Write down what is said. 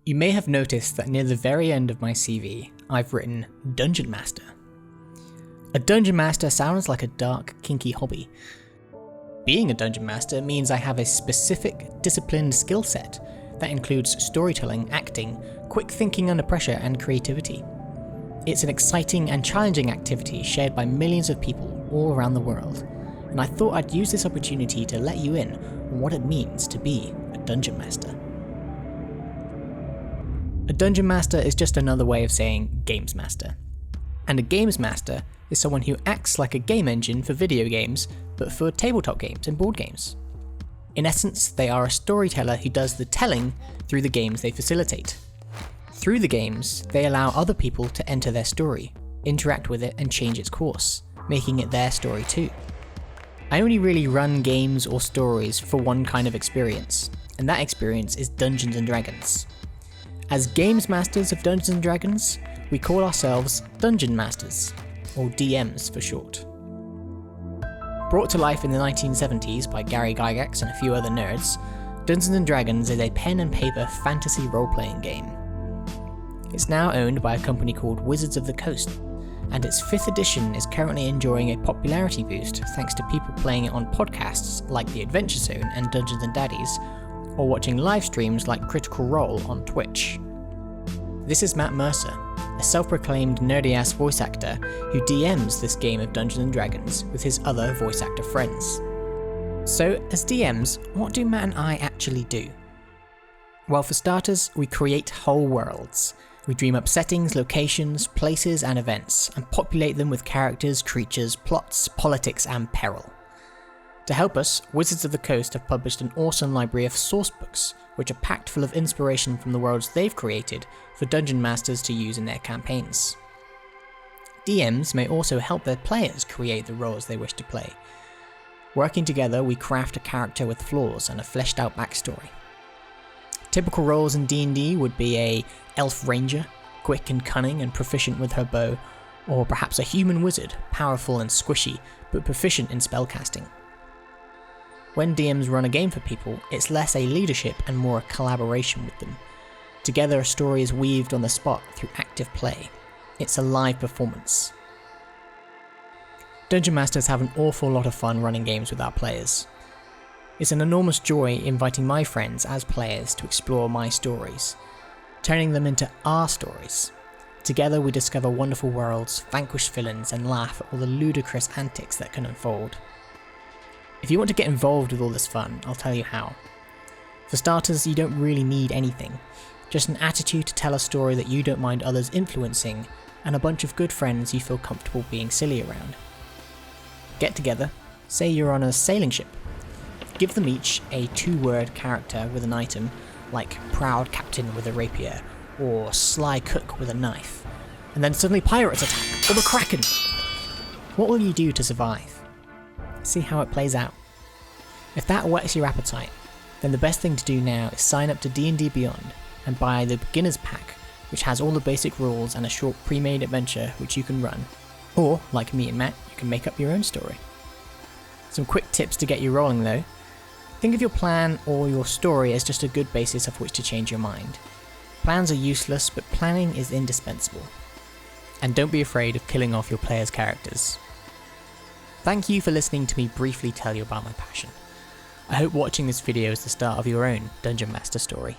You may have noticed that near the very end of my CV, I've written Dungeon Master. A Dungeon Master sounds like a dark, kinky hobby. Being a Dungeon Master means I have a specific, disciplined skill set that includes storytelling, acting, quick thinking under pressure, and creativity. It's an exciting and challenging activity shared by millions of people all around the world, and I thought I'd use this opportunity to let you in on what it means to be a Dungeon Master. A Dungeon Master is just another way of saying Games Master. And a Games Master is someone who acts like a game engine for video games, but for tabletop games and board games. In essence, they are a storyteller who does the telling through the games they facilitate. Through the games, they allow other people to enter their story, interact with it, and change its course, making it their story too. I only really run games or stories for one kind of experience, and that experience is Dungeons & Dragons. As Games Masters of Dungeons & Dragons, we call ourselves Dungeon Masters, or DMs for short. Brought to life in the 1970s by Gary Gygax and a few other nerds, Dungeons & Dragons is a pen and paper fantasy role-playing game. It's now owned by a company called Wizards of the Coast, and its 5th edition is currently enjoying a popularity boost thanks to people playing it on podcasts like The Adventure Zone and Dungeons & Daddies, or watching live streams like Critical Role on Twitch. This is Matt Mercer, a self-proclaimed nerdy-ass voice actor who DMs this game of Dungeons & Dragons with his other voice actor friends. So, as DMs, what do Matt and I actually do? Well, for starters, we create whole worlds. We dream up settings, locations, places, and events, and populate them with characters, creatures, plots, politics, and peril. To help us, Wizards of the Coast have published an awesome library of sourcebooks, which are packed full of inspiration from the worlds they've created for Dungeon Masters to use in their campaigns. DMs may also help their players create the roles they wish to play. Working together, we craft a character with flaws and a fleshed out backstory. Typical roles in D&D would be a elf ranger, quick and cunning and proficient with her bow, or perhaps a human wizard, powerful and squishy, but proficient in spellcasting. When DMs run a game for people, it's less a leadership and more a collaboration with them. Together, a story is weaved on the spot through active play. It's a live performance. Dungeon Masters have an awful lot of fun running games with our players. It's an enormous joy inviting my friends as players to explore my stories, turning them into our stories. Together we discover wonderful worlds, vanquish villains, and laugh at all the ludicrous antics that can unfold. If you want to get involved with all this fun, I'll tell you how. For starters, you don't really need anything, just an attitude to tell a story that you don't mind others influencing, and a bunch of good friends you feel comfortable being silly around. Get together, say you're on a sailing ship. Give them each a 2-word character with an item, like proud captain with a rapier, or sly cook with a knife, and then suddenly pirates attack, or the Kraken! What will you do to survive? See how it plays out. If that whets your appetite, then the best thing to do now is sign up to D&D Beyond and buy the Beginner's Pack, which has all the basic rules and a short pre-made adventure which you can run. Or, like me and Matt, you can make up your own story. Some quick tips to get you rolling though. Think of your plan or your story as just a good basis of which to change your mind. Plans are useless, but planning is indispensable. And don't be afraid of killing off your players' characters. Thank you for listening to me briefly tell you about my passion. I hope watching this video is the start of your own Dungeon Master story.